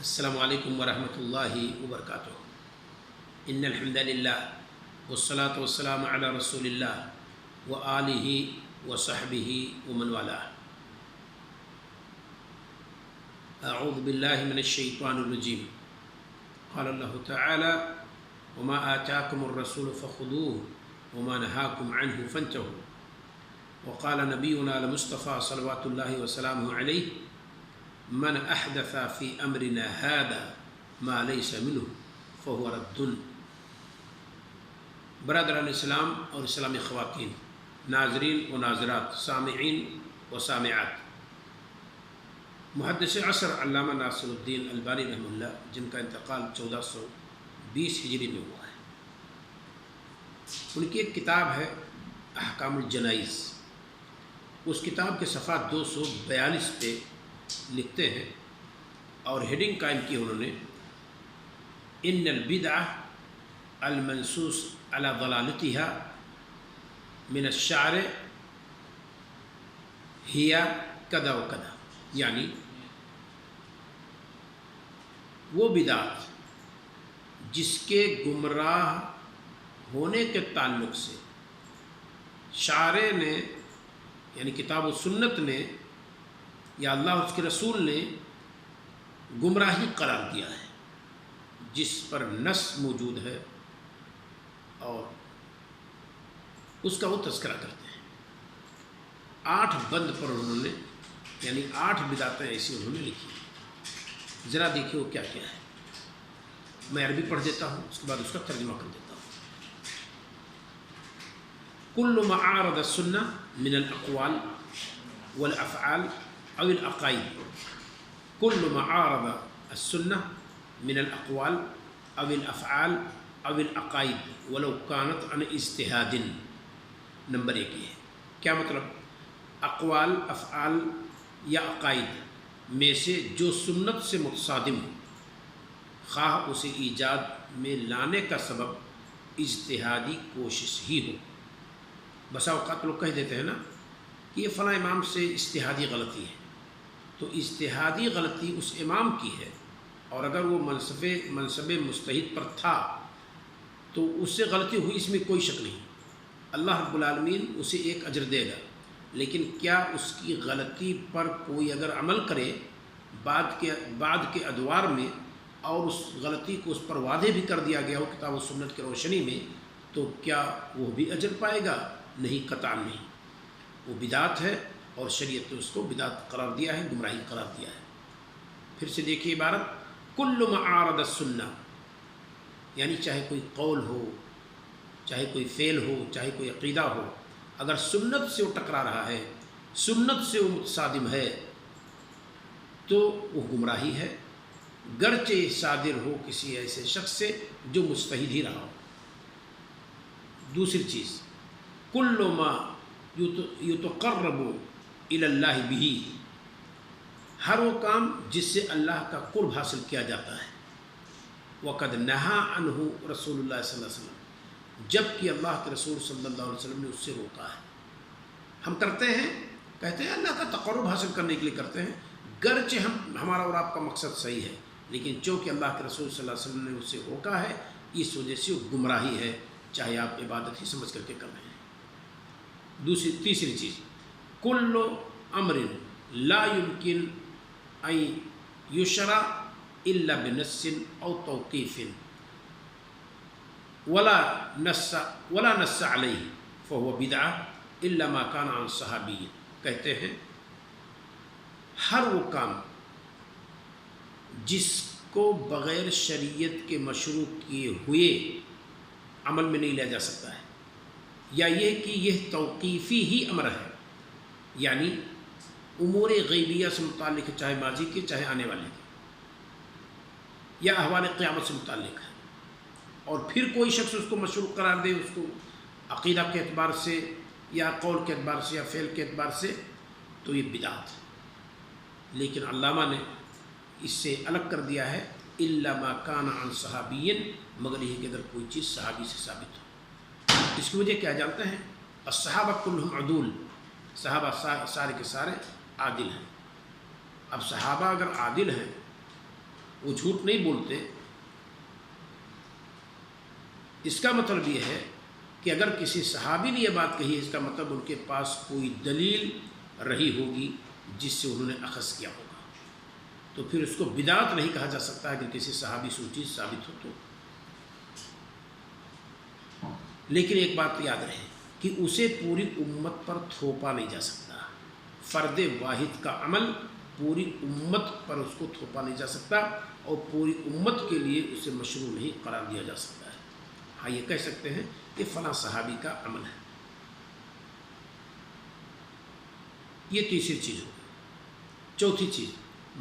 السلام علیکم ورحمۃ اللہ وبرکاتہ۔ ان الحمد للہ والصلاة والسلام علی رسول اللہ وآلہ وصحبہ ومن والاه۔ اعوذ باللہ من الشیطان الرجیم۔ قال اللہ تعالی وما آتاکم الرسول فخذوه وما نهاکم عنہ فانتہوا۔ وقال نبینا المصطفى صلوات اللہ وسلامہ علیہ من احدث فی امرنا هذا ما لیس منہ فهو رد۔ برادران اسلام اور اسلامی خواتین، ناظرین و ناظرات، سامعین و سامعات، محدث عصر علامہ ناصر الدین البانی رحمہ اللہ، جن کا انتقال 1420 ہجری میں ہوا ہے، ان کی ایک کتاب ہے احکام الجنائز۔ اس کتاب کے صفحہ 242 پہ لکھتے ہیں اور ہیڈنگ قائم کی انہوں نے ان البدعہ المنصوص على ضلالتها من الشعر هي كذا وكذا، یعنی وہ بدعت جس کے گمراہ ہونے کے تعلق سے شاعر نے یعنی کتاب و سنت نے یا اللہ اس کے رسول نے گمراہی قرار دیا ہے، جس پر نص موجود ہے اور اس کا وہ تذکرہ کرتے ہیں۔ 8 بند پر انہوں نے یعنی 8 بدعتیں ایسی انہوں نے لکھی ہیں۔ ذرا دیکھیے وہ کیا کیا ہے۔ میں عربی پڑھ دیتا ہوں، اس کے بعد اس کا ترجمہ کر دیتا ہوں۔ کل ما عارض السنہ من الاقوال والافعال او العقائد، كل ما عارض السنة من الأقوال أو الأفعال أو العقائد ولو كانت عن اجتهاد۔ نمبر 1 یہ ہے، کیا مطلب؟ اقوال، افعال یا عقائد میں سے جو سنت سے متصادم ہو، خواہ اسے ایجاد میں لانے کا سبب اجتہادی کوشش ہی ہو۔ بسا اوقات لوگ کہہ دیتے ہیں نا کہ یہ فلاں امام سے اجتہادی غلطی ہے، تو اجتہادی غلطی اس امام کی ہے، اور اگر وہ منصب مجتہد پر تھا تو اس سے غلطی ہوئی، اس میں کوئی شک نہیں۔ اللہ رب العالمین اسے ایک اجر دے گا، لیکن کیا اس کی غلطی پر کوئی اگر عمل کرے بعد کے ادوار میں اور اس غلطی کو اس پر واضح بھی کر دیا گیا ہو کتاب و سنت کی روشنی میں، تو کیا وہ بھی اجر پائے گا؟ نہیں، قطعا نہیں۔ وہ بدعت ہے اور شریعت نے اس کو بدعت قرار دیا ہے، گمراہی قرار دیا ہے۔ پھر سے دیکھیے عبارت، کل ما عارض السنہ، یعنی چاہے کوئی قول ہو، چاہے کوئی فعل ہو، چاہے کوئی عقیدہ ہو، اگر سنت سے وہ ٹکرا رہا ہے، سنت سے وہ متصادم ہے، تو وہ گمراہی ہے، گرچہ صادر ہو کسی ایسے شخص سے جو مجتہد ہی رہا ہو۔ دوسری چیز، کل ما یتقرب الی اللہ بہ، ہر وہ کام جس سے اللہ کا قرب حاصل کیا جاتا ہے۔ وقد نہا عنہ رسول اللہ صلی اللہ علیہ وسلم، جب کہ اللہ کے رسول صلی اللہ علیہ وسلم نے اس سے روکا ہے۔ ہم کرتے ہیں، کہتے ہیں اللہ کا تقرب حاصل کرنے کے لیے کرتے ہیں، گرچہ ہمارا اور آپ کا مقصد صحیح ہے، لیکن چونکہ اللہ کے رسول صلی اللہ علیہ وسلم نے اس سے روکا ہے، اس وجہ سے وہ گمراہی ہے، چاہے آپ عبادت ہی سمجھ کر کے کر رہے ہیں۔ تیسری چیز، کل امر لا يمكن ان یشرع الا بنص او توقیف ولا نص علیہ فهو بدعہ الا ما كان عن صحابی۔ کہتے ہیں ہر وہ کام جس کو بغیر شریعت کے مشروع کیے ہوئے عمل میں نہیں لیا جا سکتا ہے، یا یہ کہ یہ توقیفی ہی امر ہے، یعنی امور غیبیہ سے متعلق ہے، چاہے ماضی کے چاہے آنے والے کے، یا احوال قیامت سے متعلق ہے، اور پھر کوئی شخص اس کو مشروع قرار دے، اس کو عقیدہ کے اعتبار سے یا قول کے اعتبار سے یا فعل کے اعتبار سے، تو یہ بدعت ہے۔ لیکن علامہ نے اس سے الگ کر دیا ہے، الا ما کان عن صحابی، مگر یہ کہ اگر کوئی چیز صحابی سے ثابت ہو۔ اس کی وجہ کیا جانتے ہیں؟ الصحابہ کلہم عدول، صحابہ سارے کے سارے عادل ہیں۔ اب صحابہ اگر عادل ہیں وہ جھوٹ نہیں بولتے، اس کا مطلب یہ ہے کہ اگر کسی صحابی نے یہ بات کہی ہے، اس کا مطلب ان کے پاس کوئی دلیل رہی ہوگی جس سے انہوں نے اخذ کیا ہوگا، تو پھر اس کو بدعت نہیں کہا جا سکتا اگر کسی صحابی سے وہ چیز ثابت ہو تو۔ لیکن ایک بات یاد رہے کہ اسے پوری امت پر تھوپا نہیں جا سکتا، فرد واحد کا عمل پوری امت پر اس کو تھوپا نہیں جا سکتا، اور پوری امت کے لیے اسے مشروع نہیں قرار دیا جا سکتا ہے۔ ہاں یہ کہہ سکتے ہیں کہ فلاں صحابی کا عمل ہے۔ یہ تیسری چیز ہوگی۔ چوتھی چیز،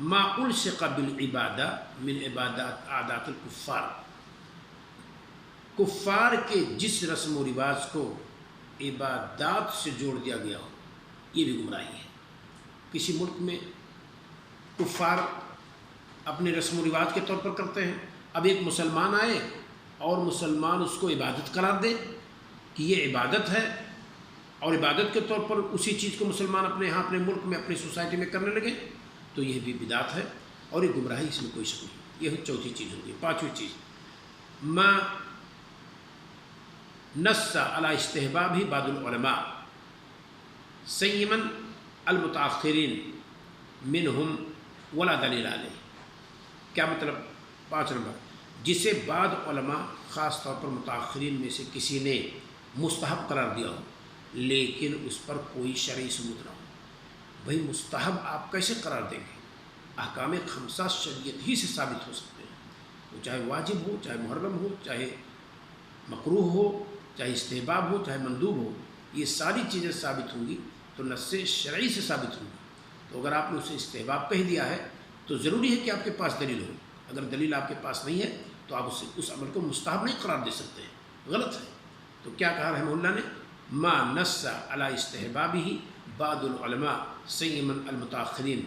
ما الصق بالعبادہ من عبادات عادات الکفار، کفار کے جس رسم و رواج کو عبادات سے جوڑ دیا گیا ہو، یہ بھی گمراہی ہے۔ کسی ملک میں کفار اپنے رسم و رواج کے طور پر کرتے ہیں، اب ایک مسلمان آئے اور مسلمان اس کو عبادت قرار دے کہ یہ عبادت ہے، اور عبادت کے طور پر اسی چیز کو مسلمان اپنے یہاں اپنے ملک میں اپنی سوسائٹی میں کرنے لگے، تو یہ بھی بدعت ہے اور یہ گمراہی، اس میں کوئی شک نہیں۔ یہ چوتھی چیز ہوگی۔ پانچویں چیز، ما نص علی استحباب ہی بعض العلماء سیما المتاخرین منہم ولا دلیل علیہ۔ کیا مطلب؟ 5 نمبر، جسے بعض علماء خاص طور پر متاخرین میں سے کسی نے مستحب قرار دیا ہو لیکن اس پر کوئی شرعی ثبوت نہ ہو۔ بھئی مستحب آپ کیسے قرار دیں گے؟ احکام خمسہ شریعت ہی سے ثابت ہو سکتے ہیں، وہ چاہے واجب ہو، چاہے محرم ہو، چاہے مکروہ ہو، چاہے استحباب ہو، چاہے مندوب ہو، یہ ساری چیزیں ثابت ہوں گی تو نص شرعی سے ثابت ہوں گی۔ تو اگر آپ نے اسے استحباب کہہ دیا ہے تو ضروری ہے کہ آپ کے پاس دلیل ہو۔ اگر دلیل آپ کے پاس نہیں ہے تو آپ اس عمل کو مستحب نہیں قرار دے سکتے ہیں، غلط ہے۔ تو کیا کہا رحمہ اللہ نے؟ ما نص علی استحبابہ بعض العلماء سیما المتاخرین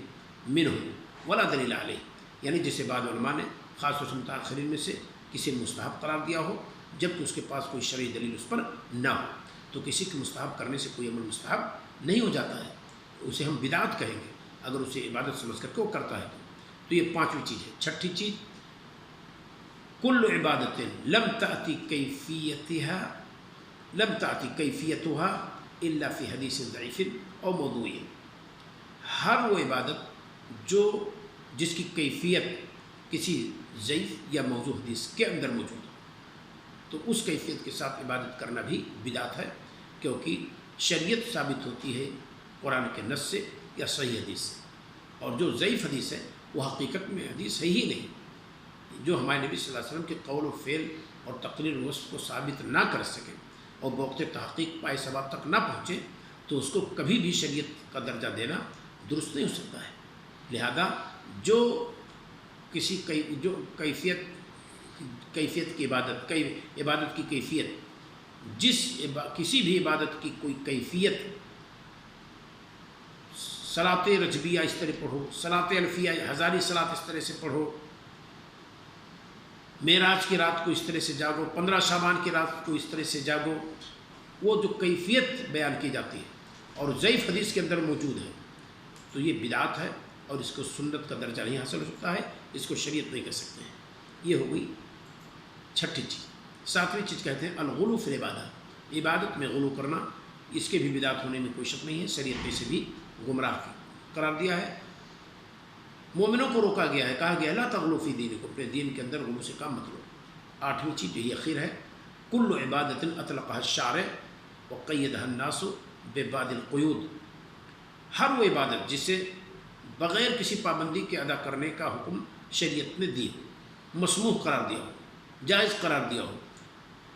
منہم ولا دلیل علیہ، یعنی جسے بعض علماء نے خاص طور سے متاخرین میں سے کسی مستحب قرار دیا ہو جبکہ اس کے پاس کوئی شرعی دلیل اس پر نہ ہو، تو کسی کے مستحب کرنے سے کوئی عمل مستحب نہیں ہو جاتا ہے، اسے ہم بدعت کہیں گے اگر اسے عبادت سمجھ کر کے وہ کرتا ہے تو یہ 5ویں چیز ہے۔ 6ٹھی چیز، کل عبادت لم تأتی کیفیتها الا فی حدیث ضعیف او موضوع، ہر وہ عبادت جس کی کیفیت کسی ضعیف یا موضوع حدیث کے اندر موجود ہو، تو اس کیفیت کے ساتھ عبادت کرنا بھی بدعت ہے، کیونکہ شریعت ثابت ہوتی ہے قرآن کے نص سے یا صحیح حدیث سے، اور جو ضعیف حدیث ہے وہ حقیقت میں حدیث ہے ہی نہیں، جو ہمارے نبی صلی اللہ علیہ وسلم کے قول و فعل اور تقریر و وصف کو ثابت نہ کر سکے اور بوقت تحقیق پائے ثواب تک نہ پہنچے تو اس کو کبھی بھی شریعت کا درجہ دینا درست نہیں ہو سکتا ہے۔ لہذا جو کیفیت کی عبادت کی کیفیت، کسی بھی عبادت کی کوئی کیفیت، صلاۃ رجبیہ اس طرح پڑھو، صلاۃ الفیہ ہزاری صلاۃ اس طرح سے پڑھو، معراج کی رات کو اس طرح سے جاگو، 15 شعبان کی رات کو اس طرح سے جاگو، وہ جو کیفیت بیان کی جاتی ہے اور ضعیف حدیث کے اندر موجود ہے تو یہ بدعت ہے اور اس کو سنت کا درجہ نہیں حاصل ہو سکتا ہے، اس کو شریعت نہیں کہہ سکتے ہیں۔ یہ ہو گئی 6ٹھی چیز۔ 7ویں چیز کہتے ہیں الغلو فی العبادہ، عبادت میں غلو کرنا، اس کے بھی بدعت ہونے میں کوئی شک نہیں ہے، شریعت میں سے بھی گمراہ قرار دیا ہے۔ مومنوں کو روکا گیا ہے، کہا گیا لا تغلو فی دینکم، اپنے دین کے اندر غلو سے کام مت لو۔ 8ویں چیز یہی اخیر ہے، کل عبادت اطلقها الشارع وقیدها الناس ببعض القیود، ہر وہ عبادت جسے بغیر کسی پابندی کے ادا کرنے کا حکم شریعت نے دی ہو، مسموح قرار دیا ہو، جائز قرار دیا ہو،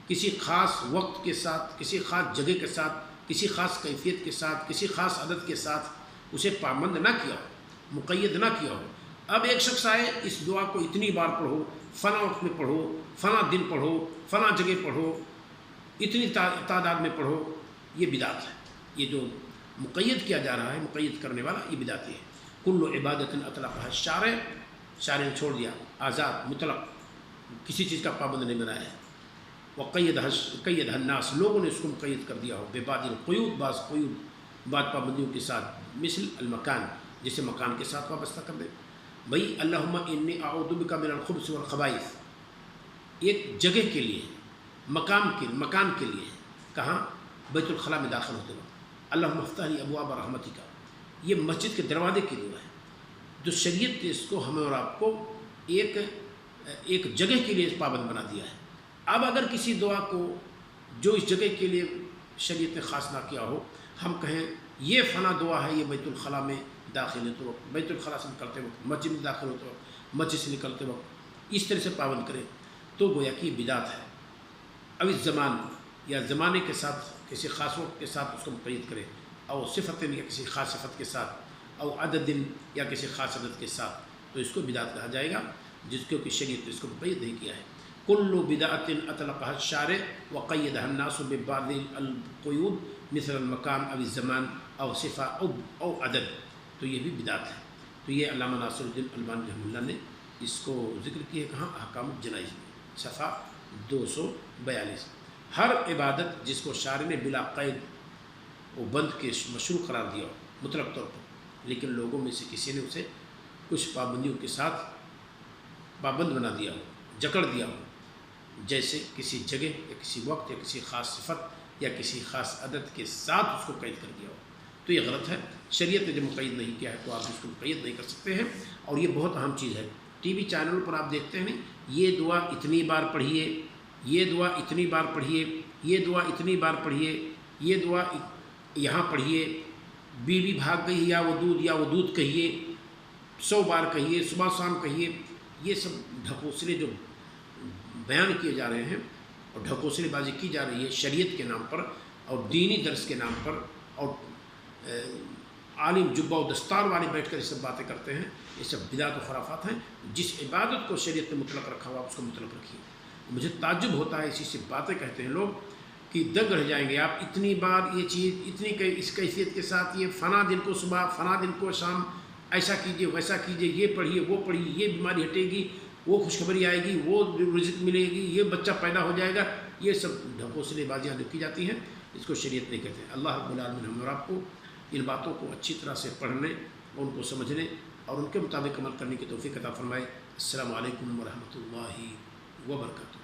کسی خاص وقت کے ساتھ، کسی خاص جگہ کے ساتھ، کسی خاص کیفیت کے ساتھ، کسی خاص عدد کے ساتھ اسے پابند نہ کیا ہو، مقید نہ کیا ہو۔ اب ایک شخص آئے اس دعا کو اتنی بار پڑھو، فلاں وقت میں پڑھو، فلاں دن پڑھو، فلاں جگہ پڑھو، اتنی تعداد میں پڑھو، یہ بدعت ہے۔ یہ جو مقید کیا جا رہا ہے، مقید کرنے والا، یہ بدعت ہے۔ کل عبادت اطلقها الشارع، شارع نے چھوڑ دیا، آزاد مطلق، کسی چیز کا پابند نہیں بنایا ہے۔ وقیدها الناس، لوگوں نے اس کو مقید کر دیا ہو، ببعض القیود، بعض پابندیوں کے ساتھ، مثل المکان، جسے مکان کے ساتھ وابستہ کر دے، بھئی اللہم انی اعوذ بک من الخبث والخبائث ایک جگہ کے لیے مکان کے لیے کہاں؟ بیت الخلاء میں داخل ہوتے وقت اللہم افتح لی ابواب رحمتک، یہ مسجد کے دروازے کی دعا ہے جو شریعت نے اس کو ہمیں اور آپ کو ایک جگہ کے لیے پابند بنا دیا ہے۔ اب اگر کسی دعا کو جو اس جگہ کے لیے شریعت نے خاص نہ کیا ہو، ہم کہیں یہ فنا دعا ہے، یہ بیت الخلاء میں داخل ہوتے وقت، بیت الخلاء سے نکلتے وقت، مسجد میں داخل ہوتے وقت، مسجد سے نکلتے وقت اس طرح سے پابند کرے تو گویا کہ یہ بدعت ہے۔ اب اس زمان یا زمانے کے ساتھ کسی خاص وقت کے ساتھ اس کو مقید کرے، اور صفت یا کسی خاص صفت کے ساتھ، اور عدد دن یا کسی خاص عدد کے ساتھ، تو اس کو بدعت کہا جائے گا، جس کو کہ شریعت نے اس کو مقید نہیں کیا ہے۔ کل بدعت اطلقها الشارع وقیدها الناس ببعض القیود مثل المکان او الزمان او صفہ او عدد، تو یہ بھی بدعت ہے۔ تو یہ علامہ ناصر الدین البانی رحمہ اللہ نے اس کو ذکر کیا ہے کہاں؟ احکام الجنائز میں صفحہ 242۔ ہر عبادت جس کو شارع نے بلا قید و بند کے مشروع قرار دیا ہو مطلق طور پر، لیکن لوگوں میں سے کسی نے اسے کچھ پابندیوں کے ساتھ پابند بنا دیا ہو، جکڑ دیا ہو، جیسے کسی جگہ یا کسی وقت یا کسی خاص صفت یا کسی خاص عدد کے ساتھ اس کو قید کر دیا ہو، تو یہ غلط ہے۔ شریعت نے جب مقید نہیں کیا ہے تو آپ اس کو مقید نہیں کر سکتے ہیں۔ اور یہ بہت اہم چیز ہے، ٹی وی چینل پر آپ دیکھتے ہیں یہ دعا اتنی بار پڑھیے، یہ دعا اتنی بار پڑھیے، یہ دعا اتنی بار پڑھیے، یہ دعا یہاں پڑھیے، بیوی بھاگ گئی یا وہ دودھ کہیے، 100 بار کہیے، صبح شام کہیے۔ یہ سب ڈھکوسلے جو بیان کیے جا رہے ہیں اور ڈھکوسلے بازی کی جا رہی ہے شریعت کے نام پر اور دینی درس کے نام پر، اور عالم جبہ و دستار والے بیٹھ کر یہ سب باتیں کرتے ہیں، یہ سب بدعت و خرافات ہیں۔ جس عبادت کو شریعت نے مطلق رکھا ہوا اس کو مطلق رکھیے۔ مجھے تعجب ہوتا ہے اسی سے باتیں کہتے ہیں لوگ کہ دنگ رہ جائیں گے، آپ اتنی بار یہ چیز اس کیفیت کے ساتھ، یہ فنا دن کو صبح، فنا دن کو شام، ایسا کیجئے ویسا کیجئے، یہ پڑھیے وہ پڑھیے، یہ بیماری ہٹے گی، وہ خوشخبری آئے گی، وہ رزق ملے گی، یہ بچہ پیدا ہو جائے گا، یہ سب ڈھکوسلے بازیاں جو کی جاتی ہیں اس کو شریعت نہیں کہتے ہیں۔ اللہ رب العالمین ہم اور آپ کو ان باتوں کو اچھی طرح سے پڑھنے اور ان کو سمجھنے اور ان کے مطابق عمل کرنے کی توفیق عطا فرمائے۔ السلام علیکم ورحمۃ اللہ وبرکاتہ۔